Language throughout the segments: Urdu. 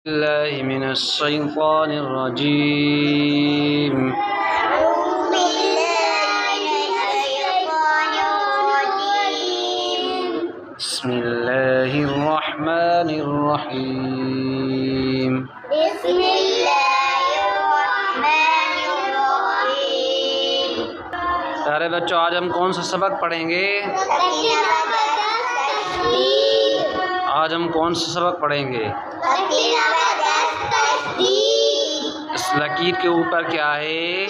الله من الشيطان الرجيم. أعوذ بالله من الشيطان الرجيم. بسم الله الرحمن الرحيم. بسم الله الرحمن الرحيم. پیارے بچوں، آج ہم کون سا سبق پڑھیں گے؟ آج ہم کون سا سبق پڑھیں گے؟ اس لکیر کے اوپر کیا ہے؟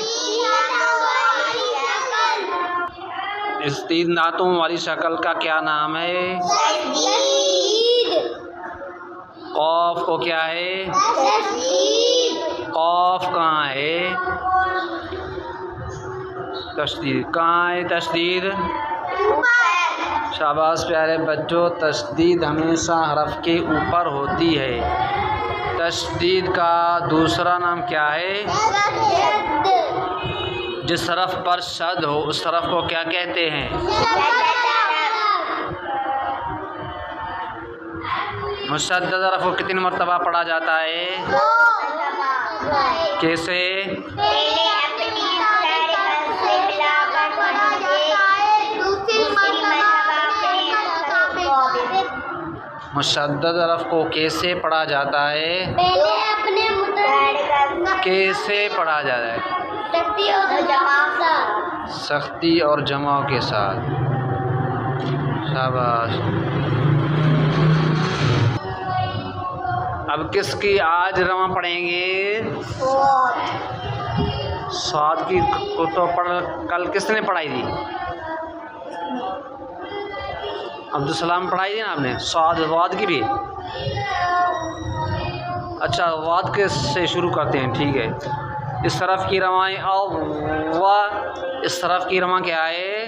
اس تین دانتوں والی شکل کا کیا نام ہے؟ قاف کو کیا ہے؟ قاف کہاں ہے؟ تشدید کہاں ہے؟ تشدید شاباش پیارے بچوں، تشدید ہمیشہ حرف کے اوپر ہوتی ہے۔ تشدید کا دوسرا نام کیا ہے؟ جس حرف پر شد ہو اس حرف کو کیا کہتے ہیں؟ مشدد حرف کو کتنی مرتبہ پڑھا جاتا ہے؟ کیسے؟ مشدد حرف کو کیسے پڑھا جاتا ہے؟ کیسے پڑھا جاتا ہے؟ سختی اور جمع کے ساتھ۔ شاباش۔ اب کس کی آج رواں پڑھیں گے؟ صاد کی کو تو کل کس نے پڑھائی تھی؟ عبدالسلام پڑھائی تھی نا آپ نے؟ صاد واد کی بھی؟ اچھا، واد کے سے شروع کرتے ہیں، ٹھیک ہے۔ اس طرف کی روائیں او و، اس طرف کی رواں کیا ہے؟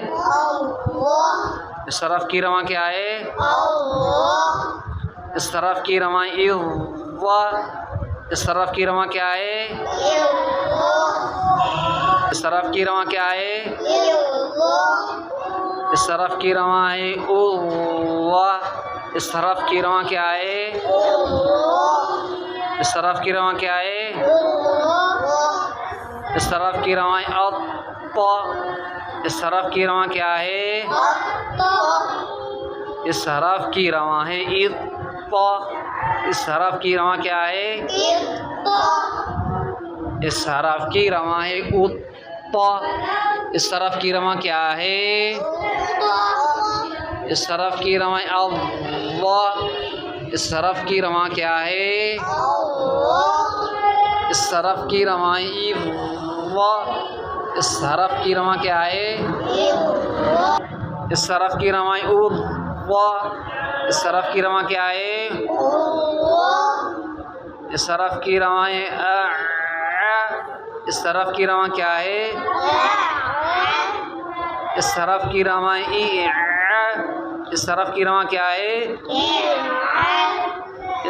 اس طرف کی رواں کیا ہے؟ اس طرف کی روائیں ای و، اس طرف کی رواں کیا ہے؟ اس طرف کی رواں کیا ہے؟ اس طرف کی رواں ہے او و، اس طرف کی رواں کیا ہے؟ اس طرف کی رواں کیا ہے؟ اس طرف کی رواں اط، اس طرف کی رواں کیا ہے؟ اس حرف کی رواں ہے اط، اس حرف کی رواں کیا ہے؟ اس حرف کی رواں ہے اط، اس طرف کی رواں کیا ہے؟ اس طرف کی رواں اللہ، اس طرف کی رواں کیا ہے؟ اس طرف کی رواں اللہ، اس حرف کی رواں کیا ہے؟ اس طرف کی رواں اللہ، اس طرف کی رواں کیا ہے؟ اس طرف کی رواں اس طرف کی رواں کیا ہے؟ اس طرف کی رواں اس طرف کی رواں کیا ہے؟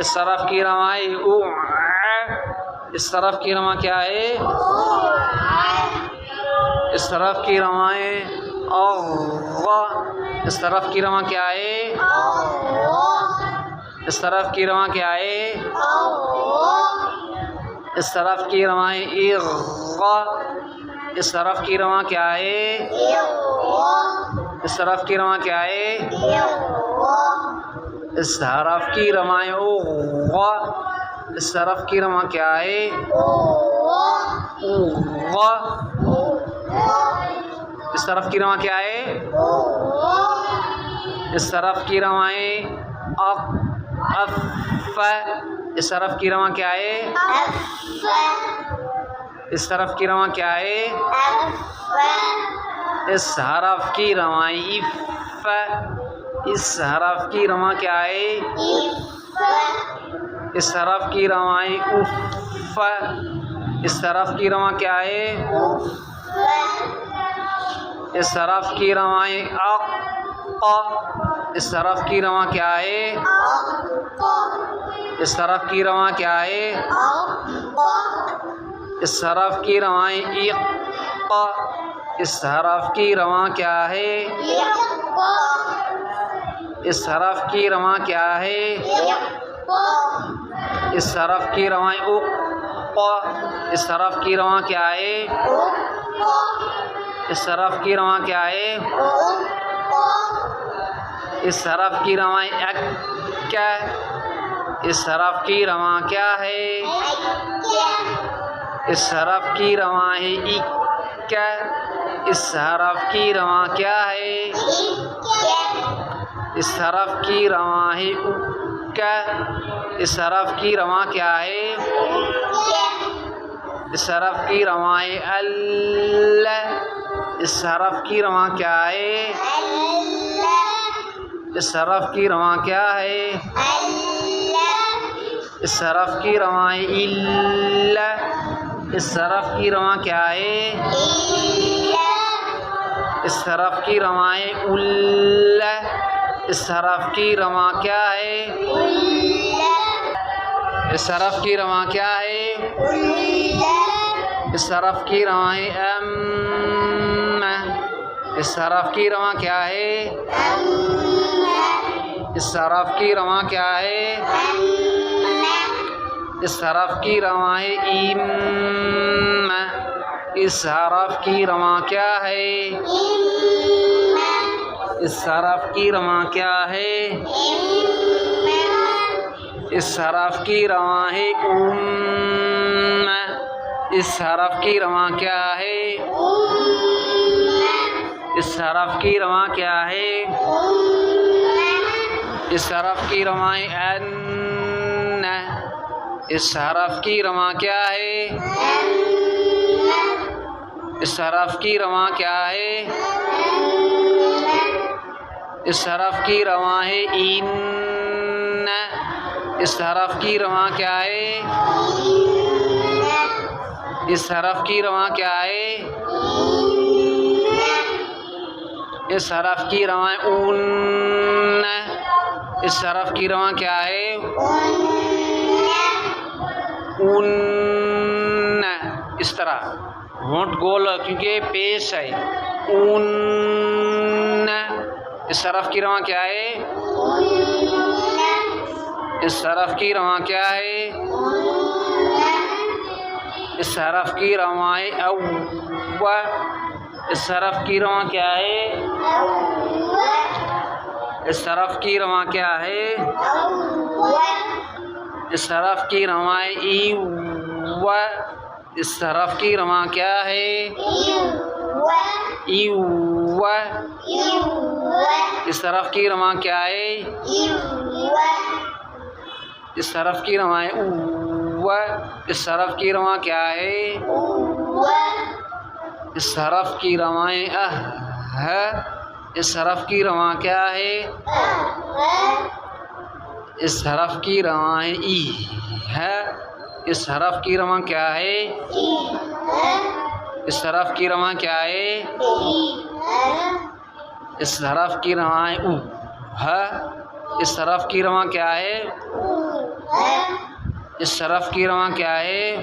اس طرف کی رواں او، اس طرف کی رواں کیا ہے؟ اس طرف کی رواں اللہ، اس طرف کی رواں کیا ہے؟ اس طرف کی رواں کیا ہے؟ اس طرف کی رواں اغ، اس طرف کی رواں کیا ہے؟ اس طرف کی رواں کیا ہے؟ اس حرف کی رواں اغ، اس طرف کی رواں کیا ہے؟ اغ، اس طرف کی رواں کیا ہے؟ اس طرف کی رواں اف، اس طرف کی رواں کیا ہے؟ اس طرف کی رواں کیا ہے؟ اس حرف کی رواں اف، اس حرف کی رواں کیا ہے؟ اس حرف کی رواں اف، اس طرف کی رواں کیا ہے؟ اس حرف کی رواں اق، اس طرف کی رواں کیا ہے؟ اس طرف کی رواں کیا ہے؟ اس حرف کی رواں اق، اس حرف کی رواں کیا ہے؟ اس حرف کی رواں کیا ہے؟ اس حرف کی رواں اس حرف کی رواں کیا ہے؟ اس حرف کی رواں کیا ہے؟ اس حرف کی رواں کیا ہے؟ اس حرف کی رواں کیا ہے؟ اس حرف کی رواں ہے کیا؟ اس حرف کی رواں کیا ہے؟ اس حرف کی رواں ہے کیا؟ اس حرف کی رواں کیا ہے؟ اس حرف کی رواں ہے اس حرف کی رواں کیا ہے؟ اس حرف کی رواں کیا ہے؟ اس حرف کی رواں ہے اس حرف کی رواں کیا ہے؟ اس حرف کی رواں ہے اس حرف کی رواں کیا ہے؟ اس حرف کی رواں کیا ہے؟ اس حرف کی رواں ہے اس حرف کی رواں کیا ہے؟ اس حرف کی رواں کیا ہے؟ اس حرف کی رواں ہے اس حرف کی رواں کیا ہے؟ اس حرف کی رواں کیا ہے؟ اس حرف کی رواں ہے اس حرف کی رواں کیا ہے؟ اس حرف کی رواں کیا ہے؟ اس حرف کی رواں ہے اس حرف کی رواں کیا ہے؟ اس حرف کی رواں کیا ہے؟ اس حرف کی رواں ہے اس حرف کی رواں کیا ہے؟ اس حرف کی رواں کیا ہے؟ اس حرف کی رواں اس حرف کی رواں کیا ہے؟ اس طرح ہونٹ گول کیونکہ پیش ہے اس حرف کی رواں کیا ہے؟ اس حرف کی رواں کیا ہے؟ اس حرف کی رواں ہے اس حرف کی رواں کیا ہے؟ اس حرف کی رواں کیا ہے؟ اس حرف کی رواں ہے اس حرف کی رواں کیا ہے؟ اس حرف کی رواں کیا ہے؟ اس حرف کی رواں ہے اس حرف کی رواں کیا ہے؟ اس حرف کی رواں ہے اس حرف کی رواں کیا ہے؟ اس حرف کی رواں ہے اس حرف کی رواں کیا ہے؟ اس حرف کی رواں کیا ہے؟ اس حرف کی رواں ہے اس حرف کی رواں کیا ہے؟ اس حرف کی رواں کیا ہے؟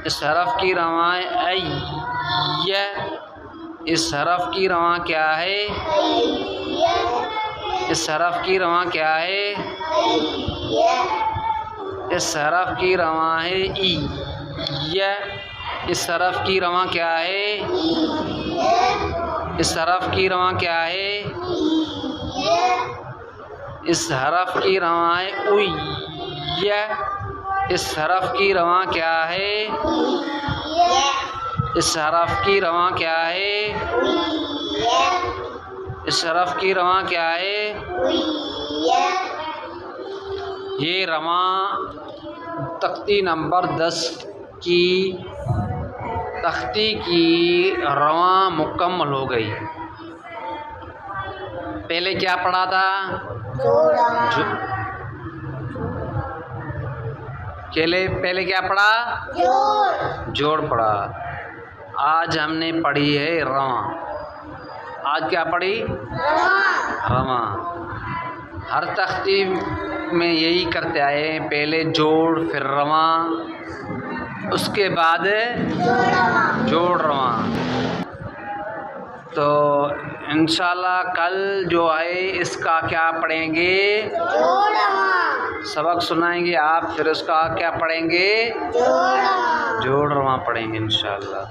اس حرف کی رواں اس حرف کی رواں کیا ہے؟ اس حرف کی رواں کیا ہے؟ اس حرف کی رواں ہے اس حرف کی رواں کیا ہے؟ اس حرف کی رواں کیا ہے؟ اس حرف کی رواں ہے اس حرف کی رواں کیا ہے؟ اس حرف کی رواں کیا ہے؟ اس حرف کی رواں کیا ہے؟ یہ رواں تختی نمبر 10 کی تختی کی رواں مکمل ہو گئی۔ پہلے کیا پڑھا تھا؟ پہلے کیا پڑھا؟ جوڑ پڑھا۔ آج ہم نے پڑھی ہے رواں۔ آج کیا پڑھی؟ رواں۔ ہر تختی میں یہی کرتے آئے ہیں، پہلے جوڑ پھر رواں اس کے بعد جوڑ رواں۔ تو انشاءاللہ کل جو ہے اس کا کیا پڑھیں گے؟ جوڑواں سبق سنائیں گے آپ، پھر اس کا کیا پڑھیں گے؟ جوڑواں جوڑ رواں پڑھیں گے انشاءاللہ.